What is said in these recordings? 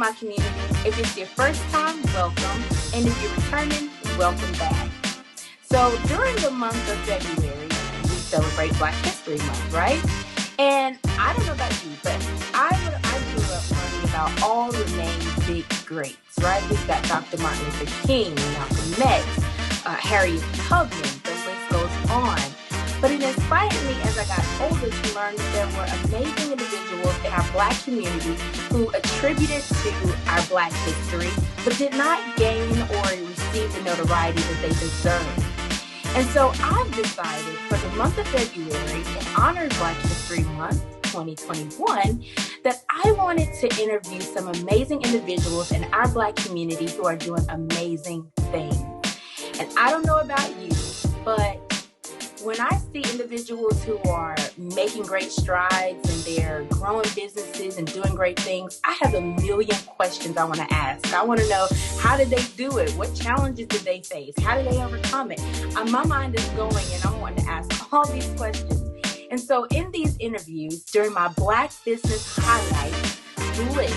my community. If it's your first time, welcome. And if you're returning, welcome back. So during the month of February, we celebrate Black History Month, right? And I don't know about you, but I grew up learning about all the named big greats, right? We've got Dr. Martin Luther King, Malcolm X, Harriet Tubman, the list goes on. But it inspired me as I got older to learn that there were amazing individuals in our Black community who attributed to our Black history, but did not gain or receive the notoriety that they deserved. And so I've decided for the month of February, in honor of Black History Month 2021, that I wanted to interview some amazing individuals in our Black community who are doing amazing things. And I don't know about you, but when I see individuals who are making great strides and they're growing businesses and doing great things, I have a million questions I want to ask. I want to know, how did they do it? What challenges did they face? How did they overcome it? My mind is going and I'm wanting to ask all these questions. And so in these interviews, during my Black Business Highlight Blitz,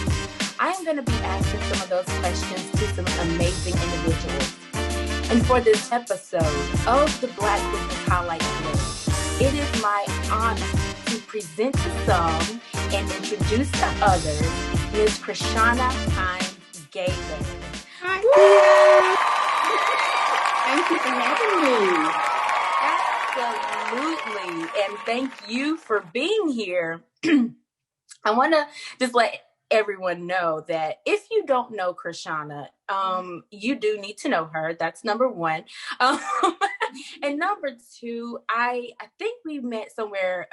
I'm going to be asking some of those questions to some amazing individuals. And for this episode of the Black Business Highlight Blitz, it is my honor to present to some and introduce to others Ms. Krishauna Hines-Gaither. Hi, thank you for having me. Absolutely. And thank you for being here. I want to just let everyone know that if you don't know Krishauna, you do need to know her. That's number one. And number two, I think we met somewhere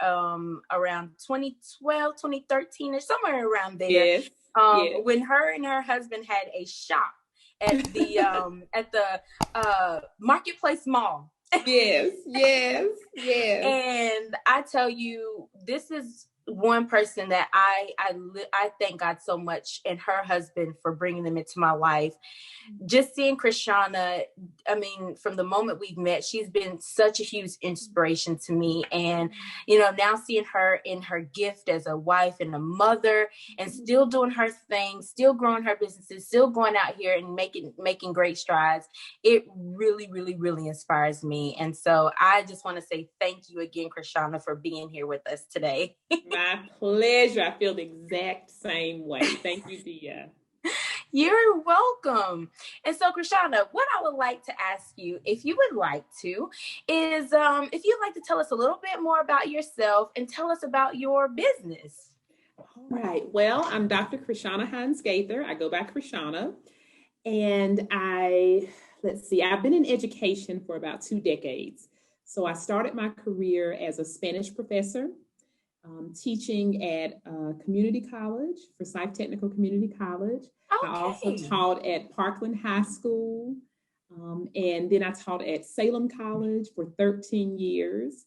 around 2012, 2013, or somewhere around there. Yes. When her and her husband had a shop at the Marketplace Mall. Yes. And I tell you, this is one person that I thank God so much, and her husband, for bringing them into my life. Just seeing Krishauna, I mean, from the moment we've met, she's been such a huge inspiration to me. And, now seeing her in her gift as a wife and a mother, and still doing her thing, still growing her businesses, still going out here and making great strides, it really, really, really inspires me. And so I just want to say thank you again, Krishauna, for being here with us today. My pleasure. I feel the exact same way. Thank you, Dia. You're welcome. And so, Krishauna, what I would like to ask you, if you would like to, is if you'd like to tell us a little bit more about yourself and tell us about your business. All right. Well, I'm Dr. Krishauna Hines-Gaither. I go by Krishauna. And I've been in education for about 2 decades. So I started my career as a Spanish professor, teaching at community college, Forsyth Technical Community College. Okay. I also taught at Parkland High School, and then I taught at Salem College for 13 years.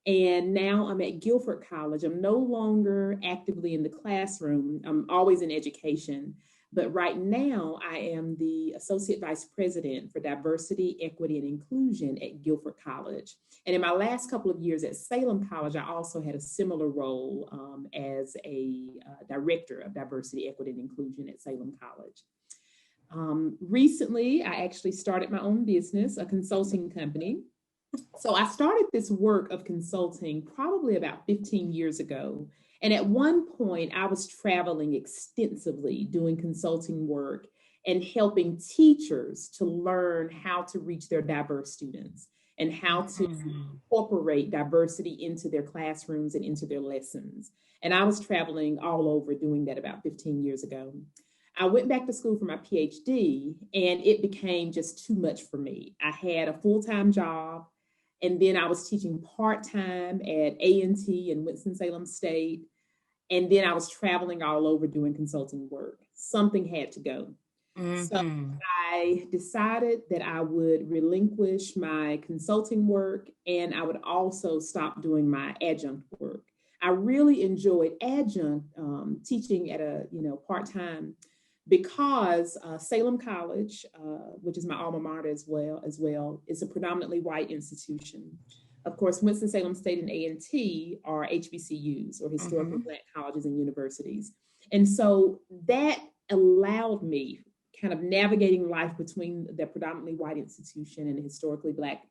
And now I'm at Guilford College. I'm no longer actively in the classroom. I'm always in education. But right now, I am the Associate Vice President for Diversity, Equity, and Inclusion at Guilford College. And in my last couple of years at Salem College, I also had a similar role as a Director of Diversity, Equity, and Inclusion at Salem College. Recently, I actually started my own business, a consulting company. So I started this work of consulting probably about 15 years ago. And at one point, I was traveling extensively, doing consulting work and helping teachers to learn how to reach their diverse students and how to incorporate diversity into their classrooms and into their lessons. And I was traveling all over doing that about 15 years ago. I went back to school for my PhD, and it became just too much for me. I had a full-time job, and then I was teaching part-time at A&T in Winston-Salem State. And then I was traveling all over doing consulting work. Something had to go. So I decided that I would relinquish my consulting work, and I would also stop doing my adjunct work. I really enjoyed adjunct teaching at a part-time, because Salem College, which is my alma mater as well, is a predominantly white institution. Of course, Winston-Salem State and A&T are HBCUs, or historically Black colleges and universities. And so that allowed me, kind of navigating life between the predominantly white institution and historically Black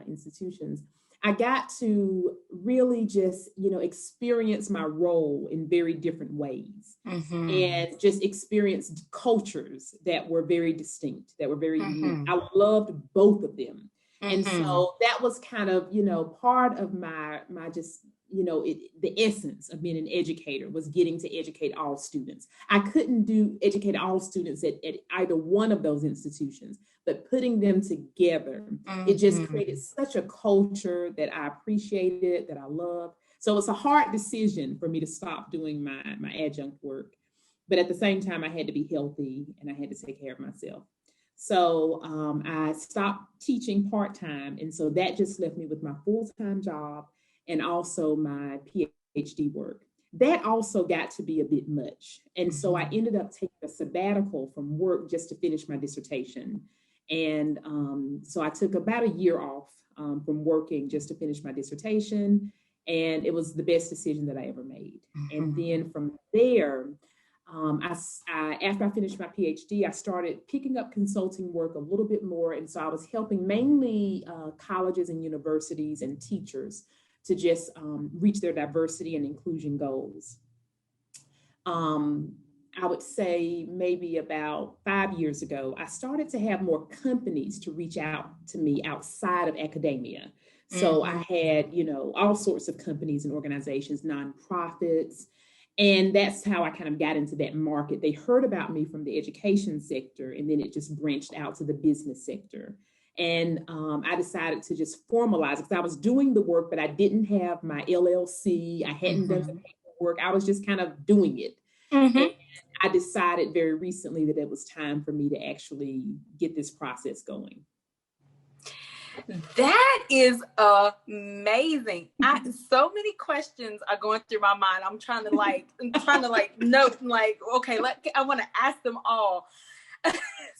institutions, I got to really just, experience my role in very different ways, and just experience cultures that were very distinct, that were very unique. I loved both of them. And so that was kind of, part of my just, the essence of being an educator was getting to educate all students. I couldn't educate all students at either one of those institutions, but putting them together, it just created such a culture that I appreciated, that I loved. So it's a hard decision for me to stop doing my adjunct work. But at the same time, I had to be healthy and I had to take care of myself. So I stopped teaching part-time. And so that just left me with my full-time job and also my PhD work. That also got to be a bit much. And so I ended up taking a sabbatical from work just to finish my dissertation. And so I took about a year off from working just to finish my dissertation. And it was the best decision that I ever made. And then from there, after I finished my PhD, I started picking up consulting work a little bit more. And so I was helping mainly colleges and universities and teachers to just reach their diversity and inclusion goals. I would say maybe about 5 years ago, I started to have more companies to reach out to me outside of academia. So I had, all sorts of companies and organizations, nonprofits. And that's how I kind of got into that market. They heard about me from the education sector, and then it just branched out to the business sector. And I decided to just formalize it because I was doing the work, but I didn't have my LLC. I hadn't done the paperwork. I was just kind of doing it. And I decided very recently that it was time for me to actually get this process going. That is amazing. So many questions are going through my mind. I'm trying to note, okay, I want to ask them all.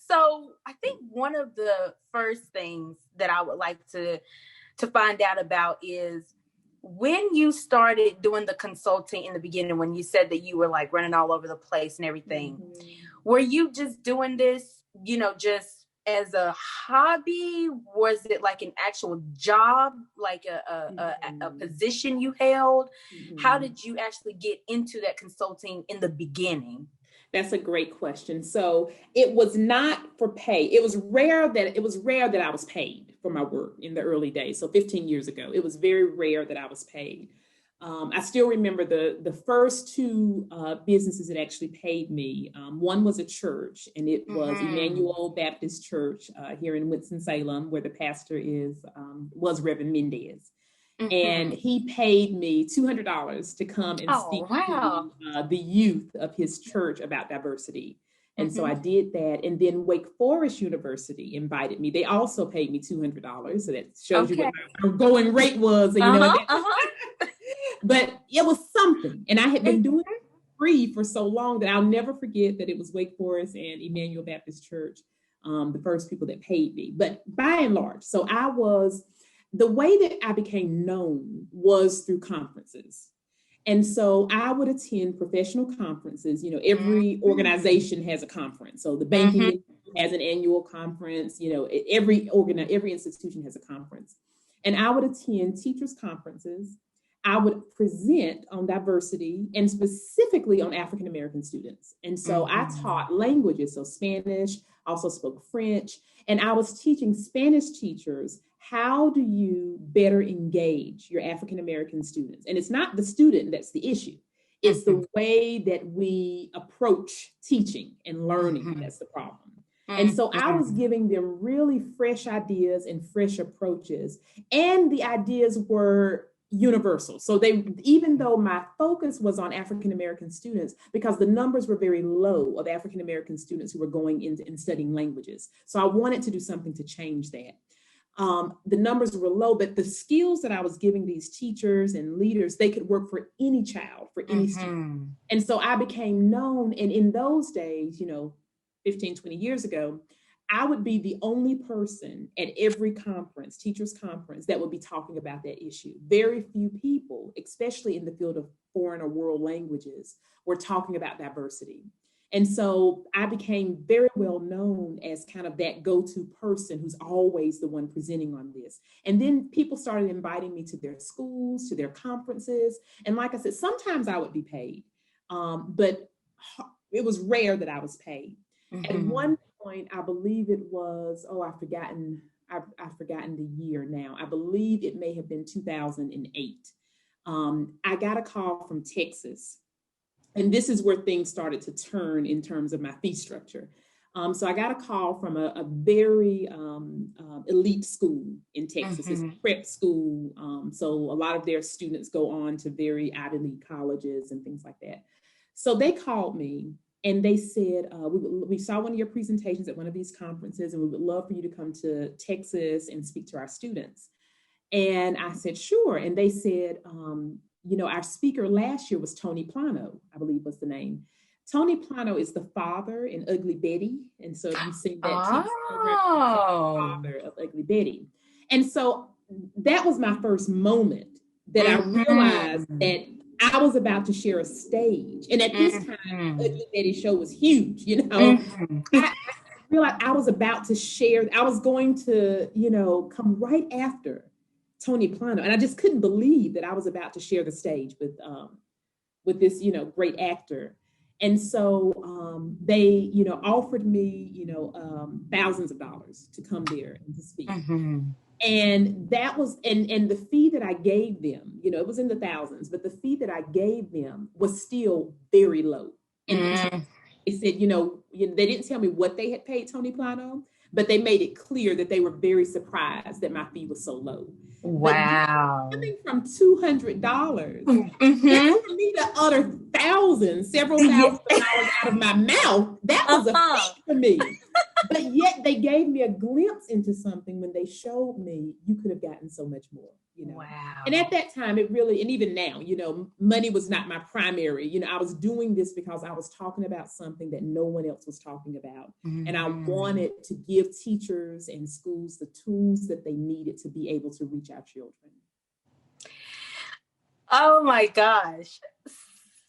So I think one of the first things that I would like to find out about is when you started doing the consulting in the beginning, when you said that you were like running all over the place and everything, were you just doing this, just as a hobby? Was it like an actual job, like a position you held? How did you actually get into that consulting in the beginning? That's a great question. So it was not for pay. It was rare that I was paid for my work in the early days. So 15 years ago, it was very rare that I was paid. I still remember the first two businesses that actually paid me. One was a church, and it was Emmanuel Baptist Church here in Winston-Salem, where the pastor was Reverend Mendez. And he paid me $200 to come and speak to the youth of his church about diversity. And so I did that. And then Wake Forest University invited me. They also paid me $200. So that shows you what my going rate was. But it was something. And I had been doing it free for so long that I'll never forget that it was Wake Forest and Emmanuel Baptist Church, the first people that paid me. But by and large, so the way that I became known was through conferences. And so I would attend professional conferences. Every organization has a conference. So the banking has an annual conference. Every institution has a conference. And I would attend teachers' conferences. I would present on diversity and specifically on African American students. And so I taught languages, so Spanish, also spoke French, and I was teaching Spanish teachers, how do you better engage your African American students? And it's not the student that's the issue. It's the way that we approach teaching and learning that's the problem. And so I was giving them really fresh ideas and fresh approaches, and the ideas were universal. So even though my focus was on African American students, because the numbers were very low of African American students who were going into and studying languages. So I wanted to do something to change that. The numbers were low, but the skills that I was giving these teachers and leaders, they could work for any child, for any student. And so I became known. And in those days, 15, 20 years ago, I would be the only person at every conference, teachers' conference, that would be talking about that issue. Very few people, especially in the field of foreign or world languages, were talking about diversity. And so I became very well known as kind of that go-to person who's always the one presenting on this. And then people started inviting me to their schools, to their conferences. And like I said, sometimes I would be paid, but it was rare that I was paid. At one point, I believe it was, I've forgotten the year now. I believe it may have been 2008. I got a call from Texas. And this is where things started to turn in terms of my fee structure. So I got a call from a very elite school in Texas. It's a prep school. So a lot of their students go on to very Ivy League colleges and things like that. So they called me and they said, we saw one of your presentations at one of these conferences, and we would love for you to come to Texas and speak to our students. And I said, sure. And they said, our speaker last year was Tony Plano, I believe was the name. Tony Plano is the father in Ugly Betty. And so you've seen that TV program, father of Ugly Betty. And so that was my first moment that I realized that I was about to share a stage. And at this time, Ugly Betty show was huge, I realized I was about to share, I was going to, come right after Tony Plano. And I just couldn't believe that I was about to share the stage with this, great actor. And so they, offered me, thousands of dollars to come there and to speak. And that was, and the fee that I gave them, it was in the thousands, but the fee that I gave them was still very low. And they said, they didn't tell me what they had paid Tony Plano, but they made it clear that they were very surprised that my fee was so low. Wow. Coming from $200, and for me to utter several thousand dollars out of my mouth, that was a feat for me. But yet they gave me a glimpse into something when they showed me you could have gotten so much more. Wow. And at that time, it really, and even now, money was not my primary. I was doing this because I was talking about something that no one else was talking about. And I wanted to give teachers and schools the tools that they needed to be able to reach our children. Oh my gosh.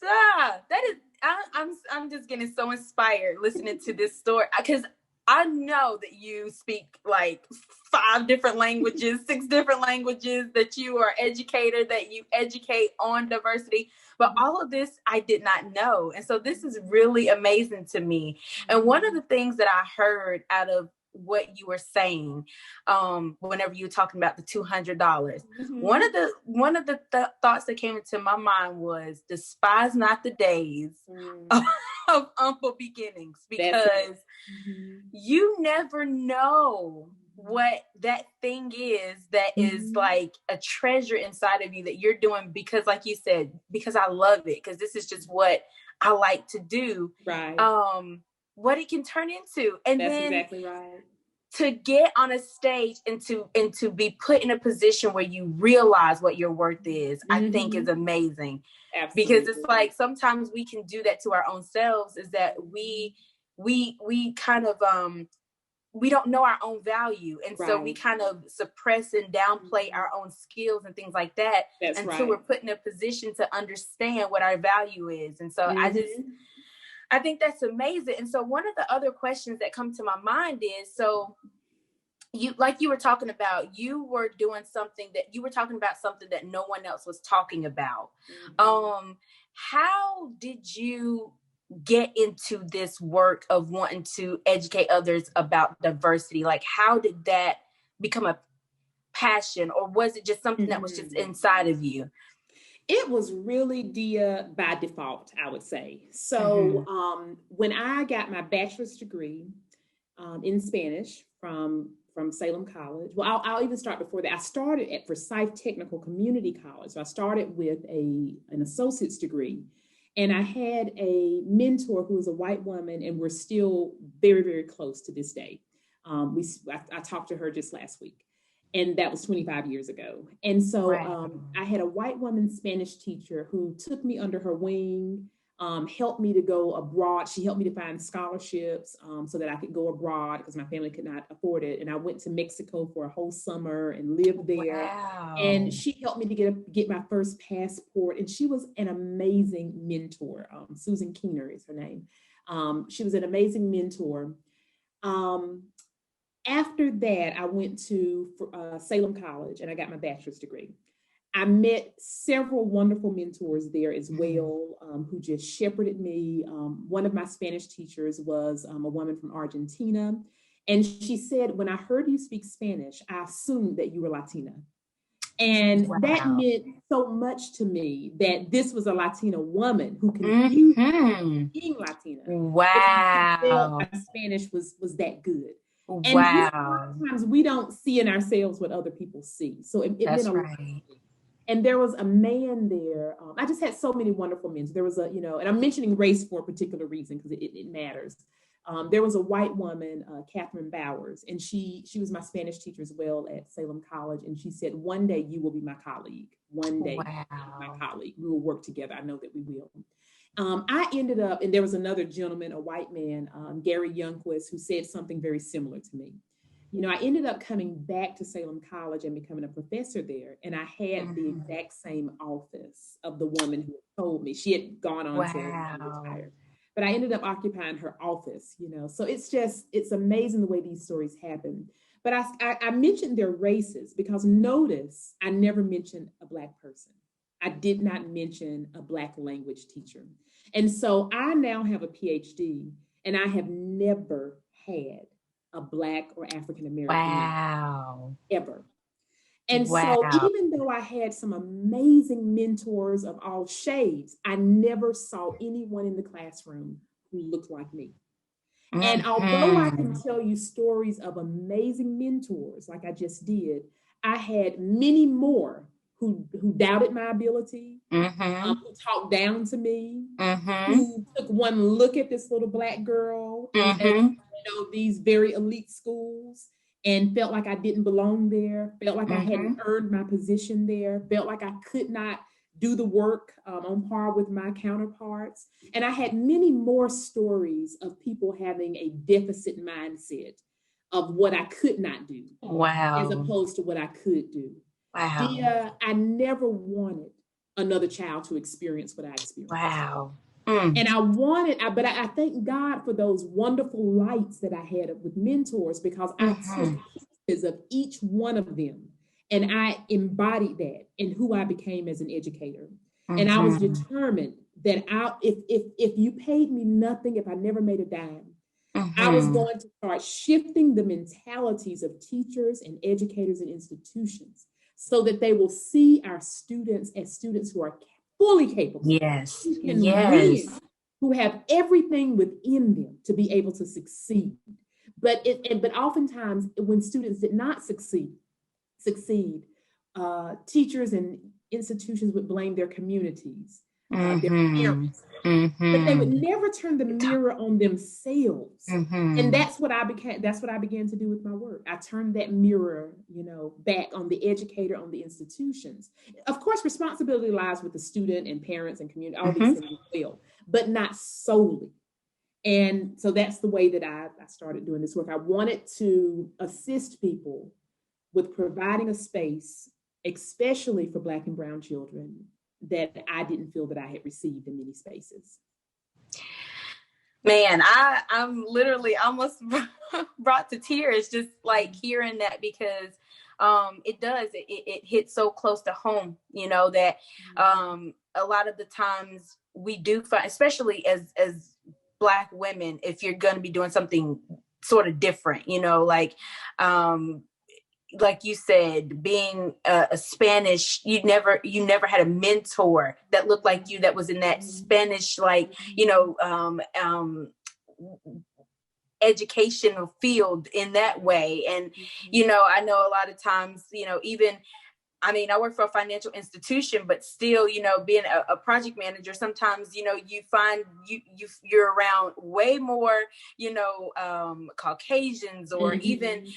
That is, I'm just getting so inspired listening to this story, because I know that you speak like 5 different languages, 6 different languages, that you are an educator, that you educate on diversity. But all of this I did not know. And so this is really amazing to me. And one of the things that I heard out of what you were saying, whenever you were talking about the $200, one of the thoughts that came into my mind was, despise not the days of humble beginnings, because you never know what that thing is that is like a treasure inside of you that you're doing, because like you said, because I love it, because this is just what I like to do. Right. What it can turn into. And that's then exactly right. To get on a stage and to be put in a position where you realize what your worth is, I think is amazing. Absolutely. Because it's like sometimes we can do that to our own selves, is that we kind of we don't know our own value, and so we kind of suppress and downplay our own skills and things like that until we're put in a position to understand what our value is. And so I think that's amazing. And so one of the other questions that come to my mind is, so you, like you were talking about, you were doing something that you were talking about something that no one else was talking about. How did you get into this work of wanting to educate others about diversity? Like, how did that become a passion, or was it just something that was just inside of you? It was really, Dia, by default, I would say. So when I got my bachelor's degree in Spanish from Salem College, well, I'll even start before that. I started at Forsyth Technical Community College. So I started with an associate's degree. And I had a mentor who was a white woman, and we're still very, very close to this day. I talked to her just last week. And that was 25 years ago. And so I had a white woman Spanish teacher who took me under her wing, helped me to go abroad. She helped me to find scholarships so that I could go abroad because my family could not afford it. And I went to Mexico for a whole summer and lived there. Wow. And she helped me to get my first passport. And she was an amazing mentor. Susan Keener is her name. She was an amazing mentor. After that, I went to Salem College and I got my bachelor's degree. I met several wonderful mentors there as well, who just shepherded me. One of my Spanish teachers was a woman from Argentina. And she said, when I heard you speak Spanish, I assumed that you were Latina. And that meant so much to me that this was a Latina woman who could being Latina. Wow. My Spanish was that good. And sometimes we don't see in ourselves what other people see. So it meant a lot. And there was a man there. I just had so many wonderful men. There was and I'm mentioning race for a particular reason because it matters. There was a white woman, Catherine Bowers, and she was my Spanish teacher as well at Salem College. And she said, one day you will be my colleague. One day you will be my colleague. We will work together. I know that we will. I ended up, and there was another gentleman, a white man, Gary Youngquist, who said something very similar to me. I ended up coming back to Salem College and becoming a professor there. And I had the exact same office of the woman who had told me. She had gone on to retire. But I ended up occupying her office, So it's amazing the way these stories happen. But I mentioned their races because notice I never mentioned a Black person. I did not mention a Black language teacher. And so I now have a PhD and I have never had a Black or African-American ever. And so even though I had some amazing mentors of all shades, I never saw anyone in the classroom who looked like me. And although I can tell you stories of amazing mentors, like I just did, I had many more who doubted my ability, who talked down to me, who took one look at this little Black girl in these very elite schools and felt like I didn't belong there, felt like I hadn't earned my position there, felt like I could not do the work on par with my counterparts. And I had many more stories of people having a deficit mindset of what I could not do as opposed to what I could do. Dia, I never wanted another child to experience what I experienced. And but I thank God for those wonderful lights that I had with mentors because I took pieces of each one of them and I embodied that in who I became as an educator. And I was determined that if you paid me nothing, if I never made a dime, I was going to start shifting the mentalities of teachers and educators and institutions so that they will see our students as students who are fully capable. Who can win, who have everything within them to be able to succeed. But oftentimes when students did not succeed, teachers and institutions would blame their communities, their parents, but they would never turn the mirror on themselves. And that's what I began to do with my work. I turned that mirror, back on the educator, on the institutions. Of course, responsibility lies with the student and parents and community, all these things as well, but not solely. And so that's the way that I started doing this work. I wanted to assist people with providing a space, especially for Black and Brown children, that I didn't feel that I had received in many spaces. Man, I'm literally almost brought to tears just like hearing that because it hits so close to home, that a lot of the times we do find, especially as Black women, if you're going to be doing something sort of different, like you said, being a Spanish, you never had a mentor that looked like you, that was in that Spanish, educational field in that way. And, I know a lot of times, even, I work for a financial institution, but still, being a project manager, sometimes, you find you're around way more, Caucasians or even,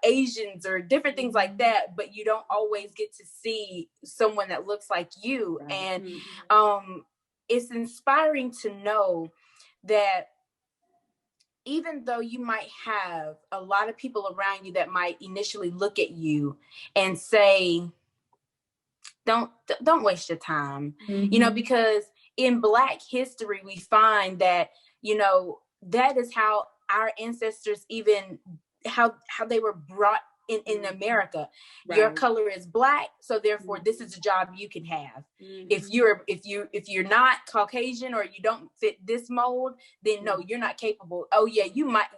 Asians or different things like that, but you don't always get to see someone that looks like you. And it's inspiring to know that even though you might have a lot of people around you that might initially look at you and say, don't waste your time, you know, because in Black history, we find that, you know, that is how our ancestors, even how they were brought in America. Right. Your color is Black, so therefore this is a job you can have. If you're not Caucasian or you don't fit this mold, then no, you're not capable. Oh yeah, you might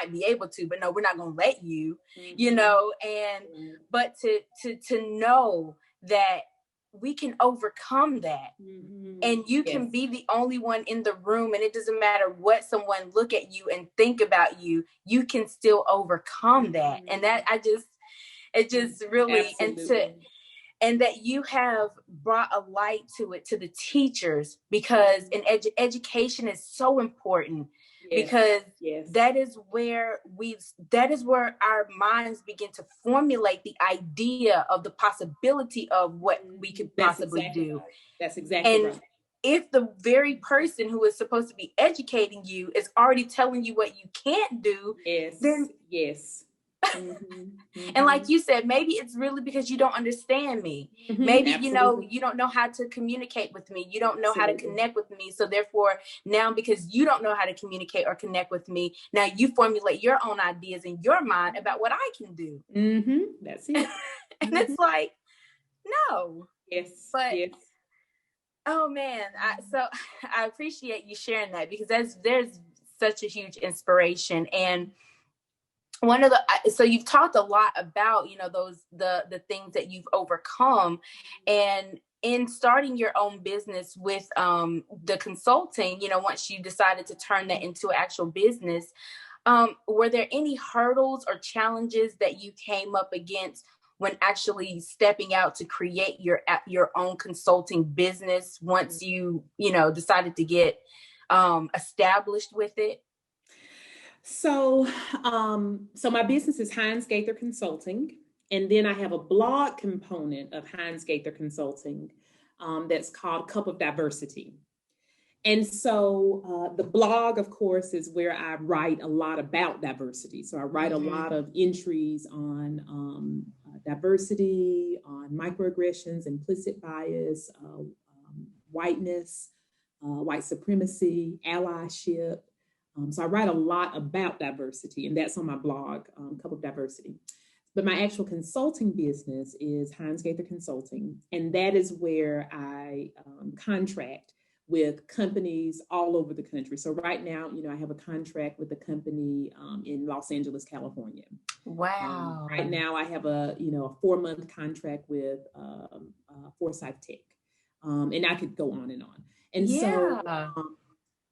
be able to, but no, we're not going to let you, you know. And but to know that we can overcome that, and you can be the only one in the room, and it doesn't matter what someone look at you and think about you, you can still overcome that. And that it just really, and that you have brought a light to it, to the teachers, because in education is so important. Because that is where our minds begin to formulate the idea of the possibility of what we could possibly do. That's exactly right. If the very person who is supposed to be educating you is already telling you what you can't do, then and like you said, maybe it's really because you don't understand me. Maybe, you know, you don't know how to communicate with me. You don't know how to connect with me. So therefore, now because you don't know how to communicate or connect with me, now you formulate your own ideas in your mind about what I can do. That's it. And it's like, no. But oh man, I appreciate you sharing that, because there's such a huge inspiration. And so you've talked a lot about, you know, the things that you've overcome, and in starting your own business with the consulting, you know, once you decided to turn that into an actual business, were there any hurdles or challenges that you came up against when actually stepping out to create your own consulting business once you know, decided to get established with it? So my business is Hines-Gaither Consulting, and then I have a blog component of Hines-Gaither Consulting that's called Cup of Diversity. And so the blog, of course, is where I write a lot about diversity. So I write a lot of entries on diversity, on microaggressions, implicit bias, whiteness, white supremacy, allyship. So I write a lot about diversity, and that's on my blog, Cup of Diversity. But my actual consulting business is Hines-Gaither Consulting, and that is where I contract with companies all over the country. So right now, you know, I have a contract with a company in Los Angeles, California. Wow. Right now, I have a 4-month contract with Forsyth Tech, and I could go on and on. And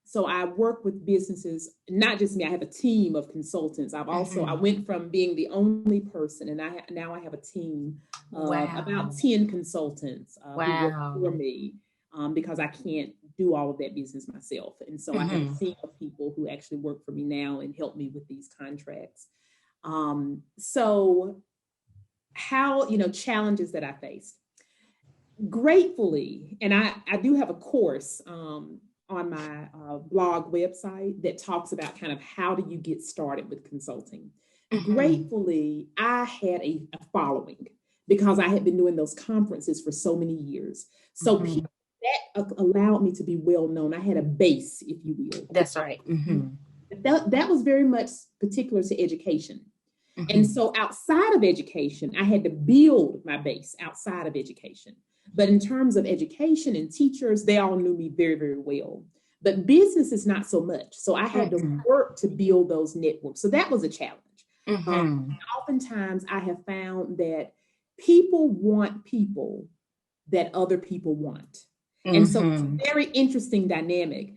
so I work with businesses, not just me. I have a team of consultants. I went from being the only person, and now I have a team of about 10 consultants who work for me, because I can't do all of that business myself. And so I have a team of people who actually work for me now and help me with these contracts. So how, you know, challenges that I faced. Gratefully, and I do have a course on my blog website that talks about kind of how do you get started with consulting. Gratefully, I had a following because I had been doing those conferences for so many years. So people, that allowed me to be well known. I had a base, if you will. That's right. That was very much particular to education. And so outside of education, I had to build my base outside of education. But in terms of education and teachers, they all knew me very, very well. But business is not so much. So I had to work to build those networks. So that was a challenge. Oftentimes I have found that people want people that other people want. And so it's a very interesting dynamic.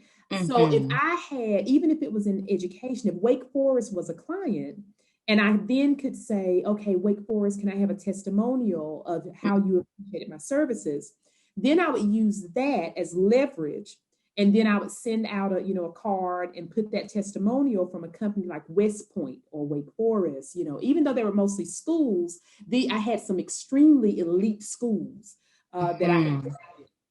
So if I had, even if it was in education, if Wake Forest was a client, and I then could say, okay, Wake Forest, can I have a testimonial of how you appreciated my services? Then I would use that as leverage. And then I would send out a card and put that testimonial from a company like West Point or Wake Forest. You know, even though they were mostly schools, I had some extremely elite schools that I had.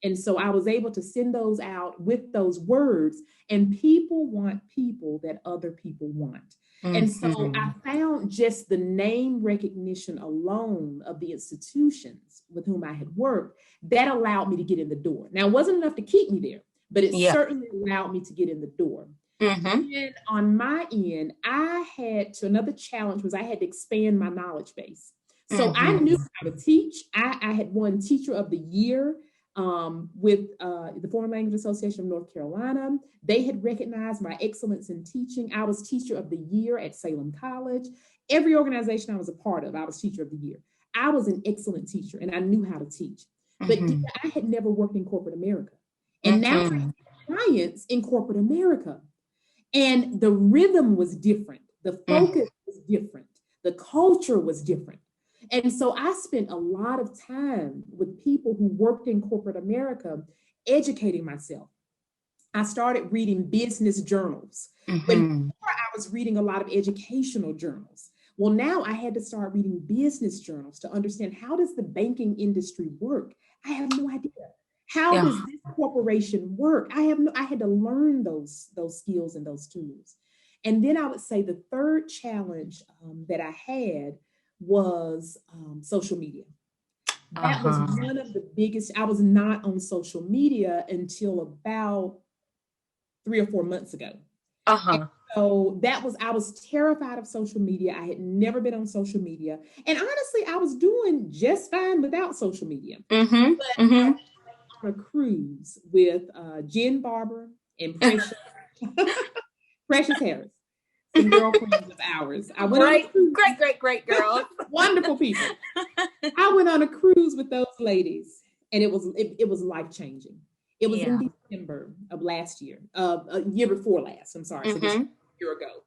And so I was able to send those out with those words, and people want people that other people want. And so I found just the name recognition alone of the institutions with whom I had worked, that allowed me to get in the door. Now, it wasn't enough to keep me there, but it certainly allowed me to get in the door. And on my end, another challenge was I had to expand my knowledge base. So I knew how to teach. I had won Teacher of the Year with the Foreign Language Association of North Carolina. They had recognized my excellence in teaching. I was Teacher of the Year at Salem College. Every organization I was a part of, I was Teacher of the Year. I was an excellent teacher, and I knew how to teach. But I had never worked in corporate America. And now I have clients in corporate America. And the rhythm was different. The focus was different. The culture was different. And so I spent a lot of time with people who worked in corporate America, educating myself. I started reading business journals. But before I was reading a lot of educational journals. Well, now I had to start reading business journals to understand, how does the banking industry work? I have no idea. How does this corporation work? I had to learn those skills and those tools. And then I would say the third challenge that I had was social media. That was one of the biggest. I was not on social media until about 3 or 4 months ago. And so I was terrified of social media. I had never been on social media. And honestly, I was doing just fine without social media. But I went on a cruise with Jen Barber and Precious Harris, some girlfriends of ours. I went on a cruise. Great girls. Wonderful people. I went on a cruise with those ladies, and it was life-changing. It was in December of last year, a year before last. I'm sorry, so this was a year ago.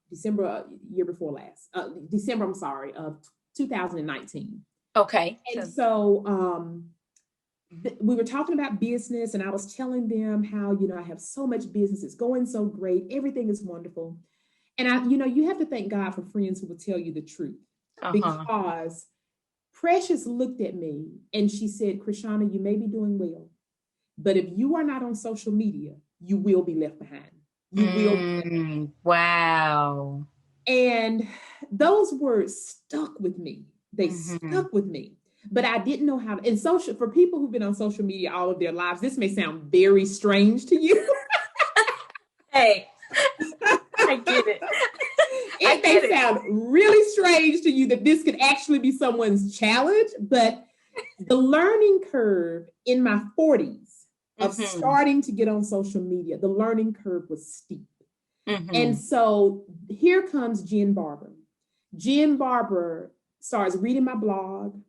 December, year before last. December, I'm sorry, of 2019. Okay. And so we were talking about business, and I was telling them how, I have so much business. It's going so great. Everything is wonderful. And you have to thank God for friends who will tell you the truth. Because Precious looked at me and she said, Krishauna, you may be doing well, but if you are not on social media, you will be left behind. You will be left behind. Wow. And those words stuck with me. They stuck with me. But I didn't know how to. And for people who've been on social media all of their lives, this may sound very strange to you. Hey, I get it. It may sound really strange to you that this could actually be someone's challenge, but the learning curve in my 40s of starting to get on social media, the learning curve was steep. And so here comes Jen Barber. Jen Barber starts reading my blog.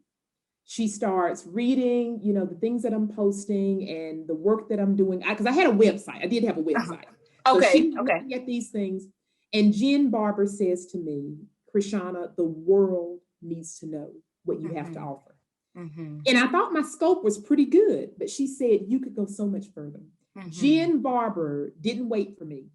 She starts reading, the things that I'm posting and the work that I'm doing. Because I had a website. I did have a website. So she's looking at these things. And Jen Barber says to me, Krishauna, the world needs to know what you have to offer. And I thought my scope was pretty good, but she said, you could go so much further. Jen Barber didn't wait for me.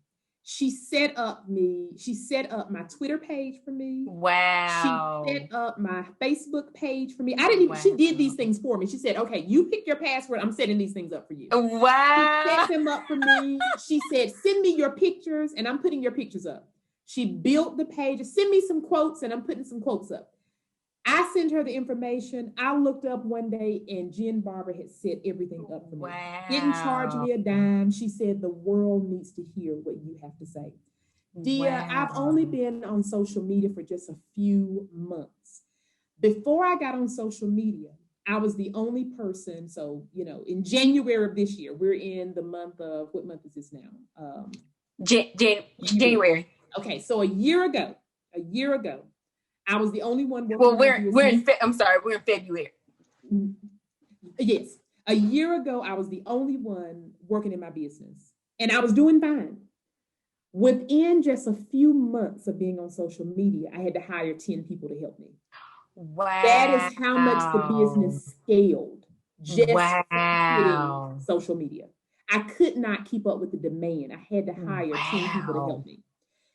She set up my Twitter page for me. Wow. She set up my Facebook page for me. She did these things for me. She said, okay, you pick your password. I'm setting these things up for you. Wow. She set them up for me. She said, send me your pictures, and I'm putting your pictures up. She built the page. Send me some quotes, and I'm putting some quotes up. I sent her the information. I looked up one day, and Jen Barber had set everything up for me. Wow. Didn't charge me a dime. She said, the world needs to hear what you have to say. Dia, I've only been on social media for just a few months. Before I got on social media, I was the only person. So, in January of this year, we're in the month of, what month is this now? January. Okay, so a year ago, I was the only one working. Well, we're in February. Yes. A year ago, I was the only one working in my business, and I was doing fine. Within just a few months of being on social media, I had to hire 10 people to help me. Wow. That is how much the business scaled just hitting social media. I could not keep up with the demand. I had to hire 10 people to help me.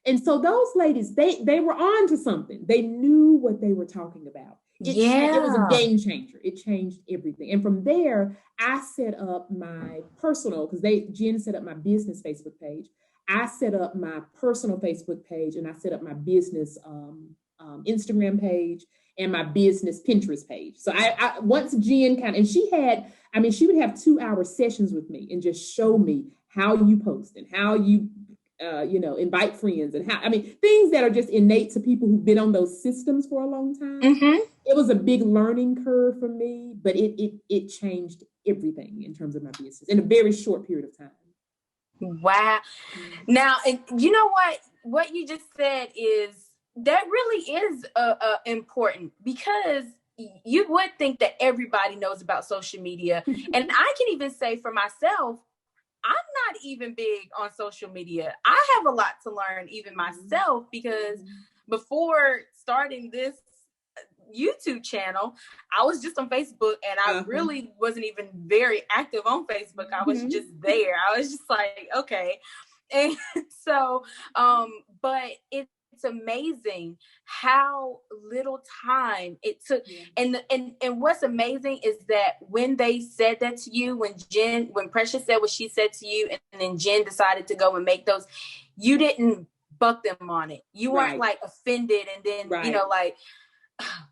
And so those ladies, they were on to something. They knew what they were talking about. It was a game changer. It changed everything. And from there, I set up my personal, because Jen set up my business Facebook page. I set up my personal Facebook page, and I set up my business Instagram page and my business Pinterest page. So I once Jen and she would have 2-hour sessions with me and just show me how you post and how you invite friends and things that are just innate to people who've been on those systems for a long time. Mm-hmm. It was a big learning curve for me, but it changed everything in terms of my business in a very short period of time. Wow. Now, you know what you just said is that really is important, because you would think that everybody knows about social media. And I can even say for myself, I'm not even big on social media. I have a lot to learn even myself, because before starting this YouTube channel, I was just on Facebook, and I really wasn't even very active on Facebook. I was just there. I was just like, okay. And so, but it's amazing how little time it took. And what's amazing is that when they said that to you, when Precious said what she said to you, and then Jen decided to go and make those, you didn't buck them on it. You weren't like offended, and then, like,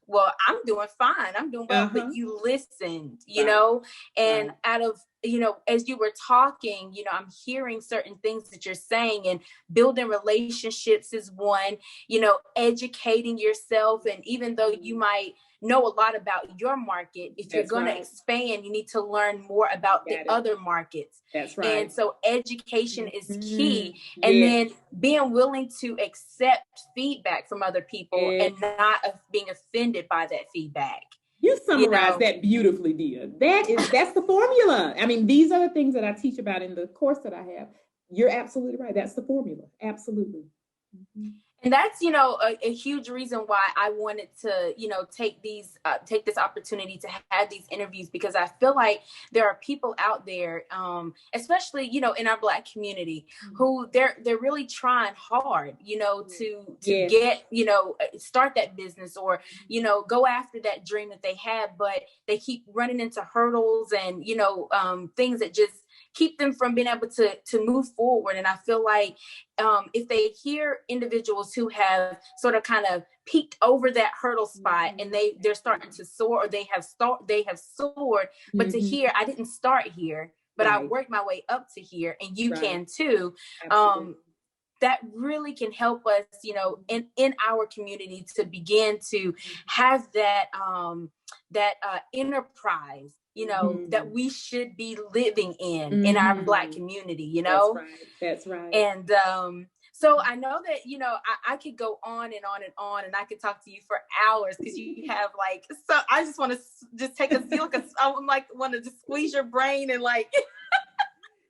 well, I'm doing fine, I'm doing well, but you listened, you know, and out of, as you were talking, I'm hearing certain things that you're saying, and building relationships is one, educating yourself. And even though you might know a lot about your market, if you're going to expand, you need to learn more about the other markets. That's right. And so education is key. And then being willing to accept feedback from other people and not being offended by that feedback. You summarized that beautifully, Dia. That's the formula. These are the things that I teach about in the course that I have. You're absolutely right. That's the formula. Absolutely. Mm-hmm. And that's, a huge reason why I wanted to, take this opportunity to have these interviews, because I feel like there are people out there, especially, in our Black community, who they're really trying hard, to get, start that business, or, go after that dream that they have, but they keep running into hurdles and, things that just keep them from being able to move forward. And I feel like if they hear individuals who have sort of kind of peaked over that hurdle spot, and they're starting to soar, or they have soared, but to hear, I didn't start here, but I worked my way up to here, and you can too. That really can help us, in our community, to begin to have that enterprise, that we should be living in our Black community, That's right. And so I know that, I could go on and on and on, and I could talk to you for hours, because you have so I just want to just take a feel, because I'm want to just squeeze your brain and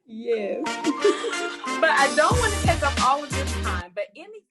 yes. But I don't want to take up all of your time, but anything